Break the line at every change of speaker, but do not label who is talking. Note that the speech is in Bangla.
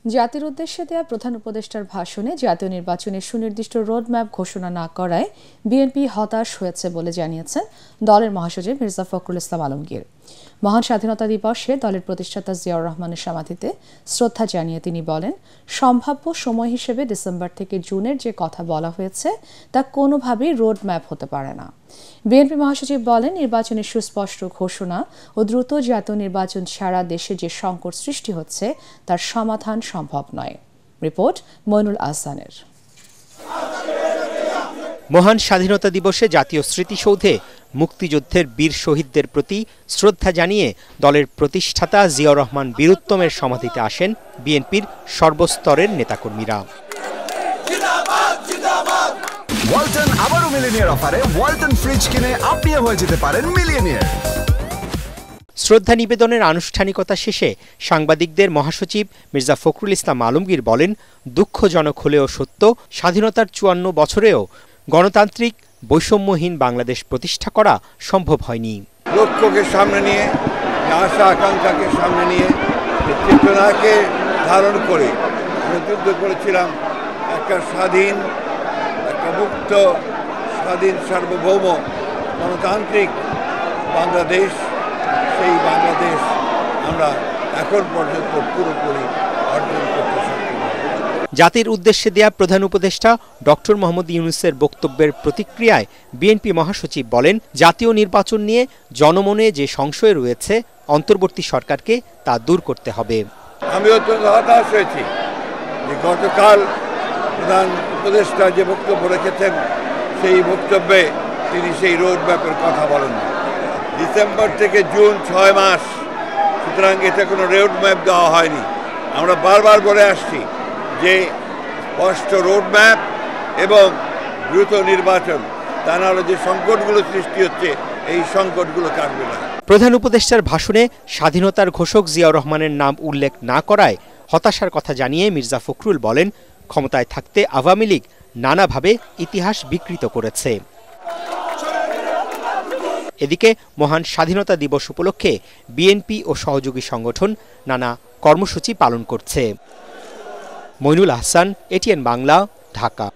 জাতির উদ্দেশ্যে দেয়া প্রধান উপদেষ্টার ভাষণে জাতীয় নির্বাচনের সুনির্দিষ্ট রোডম্যাপ ঘোষণা না করায় বিএনপি হতাশ হয়েছে বলে জানিয়েছেন দলের মহাসচিব মির্জা ফখরুল ইসলাম আলমগীর। মহান স্বাধীনতা দিবসে দলের প্রতিষ্ঠাতা জিয়াউর রহমানের সমাধিতে শ্রদ্ধা জানিয়ে তিনি বলেন, সম্ভাব্য সময় হিসেবে ডিসেম্বর থেকে জুনের যে কথা বলা হয়েছে তা কোনোভাবেই রোডম্যাপ হতে পারে না। বিএনপি মহাসচিব বলেন, নির্বাচনের সুস্পষ্ট ঘোষণা ও দ্রুত জাতীয় নির্বাচন ছাড়া দেশে যে সংকট সৃষ্টি হচ্ছে তার সমাধান সম্ভব নয়। রিপোর্ট মইনুল আহসানের।
মহান স্বাধীনতা দিবসে জাতীয় স্মৃতিসৌধে মুক্তিযুদ্ধের বীর শহীদদের প্রতি শ্রদ্ধা জানিয়ে দলের প্রতিষ্ঠাতা জিয়াউর রহমান বীরুত্তমের সমাধিতে আসেন বিএনপির সর্বস্তরের নেতাকর্মীরা।
ওয়ালটন আবারও মিলিনিয়ার অফারে ওয়ালটন ফ্রিজ কিনে আপনিও হয়ে যেতে পারেন মিলিয়নিয়ার।
শ্রদ্ধা নিবেদনের আনুষ্ঠানিকতা শেষে সাংবাদিকদের মহাসচিব মির্জা ফখরুল ইসলাম আলমগীর বলেন, দুঃখজনক হলেও সত্য, স্বাধীনতার ৫৪ বছরেও গণতান্ত্রিক বৈষম্যহীন বাংলাদেশ প্রতিষ্ঠা করা সম্ভব হয়নি।
লক্ষ্যকে সামনে নিয়ে, আশা আকাঙ্ক্ষাকে সামনে নিয়ে, চেতনাকে ধারণ করে আমরা যুদ্ধ করেছিলাম একটা স্বাধীন, একটা মুক্ত, স্বাধীন সার্বভৌম গণতান্ত্রিক বাংলাদেশ। সেই বাংলাদেশ আমরা এখন পর্যন্ত পুরোপুরি অর্জন করতে সক্ষম।
জাতির উদ্দেশ্যে দেয়া প্রধান উপদেষ্টা ডক্টর মোহাম্মদ ইউনূসের বক্তব্যের প্রতিক্রিয়ায় বিএনপি মহাসচিব বলেন, জাতীয় নির্বাচন নিয়ে জনমনে যে সংশয় রয়েছে অন্তর্বর্তী সরকারকে তা দূর করতে হবে।
আমি অত্যন্ত হতাশ হয়েছি যে গতকাল প্রধান উপদেষ্টা যে বক্তব্য রেখেছেন সেই বক্তব্যে তিনি সেই রোড ম্যাপের কথা বলেন। ডিসেম্বর থেকে জুন ৬ মাস, সুতরাং এটা কোনো রোড ম্যাপ দেওয়া হয়নি। আমরা বারবার বলে আসছি যে স্পষ্ট রোড ম্যাপ এবং দ্রুত নির্বাচন, তা নাহলে যে সংকটগুলো সৃষ্টি হচ্ছে এই সংকটগুলো কাটবে না।
প্রধান উপদেষ্টার ভাষণে স্বাধীনতার ঘোষক জিয়াউর রহমানের নাম উল্লেখ না করায় হতাশার কথা জানিয়ে মির্জা ফখরুল বলেন, ক্ষমতায় থাকতে আওয়ামী লীগ নানাভাবে ইতিহাস বিকৃত করেছে। এদিকে মহান স্বাধীনতা দিবস উপলক্ষে বিএনপি ও সহযোগী সংগঠন নানা কর্মসূচি পালন করছে। মইনুল আহসান, এটিএন বাংলা, ঢাকা।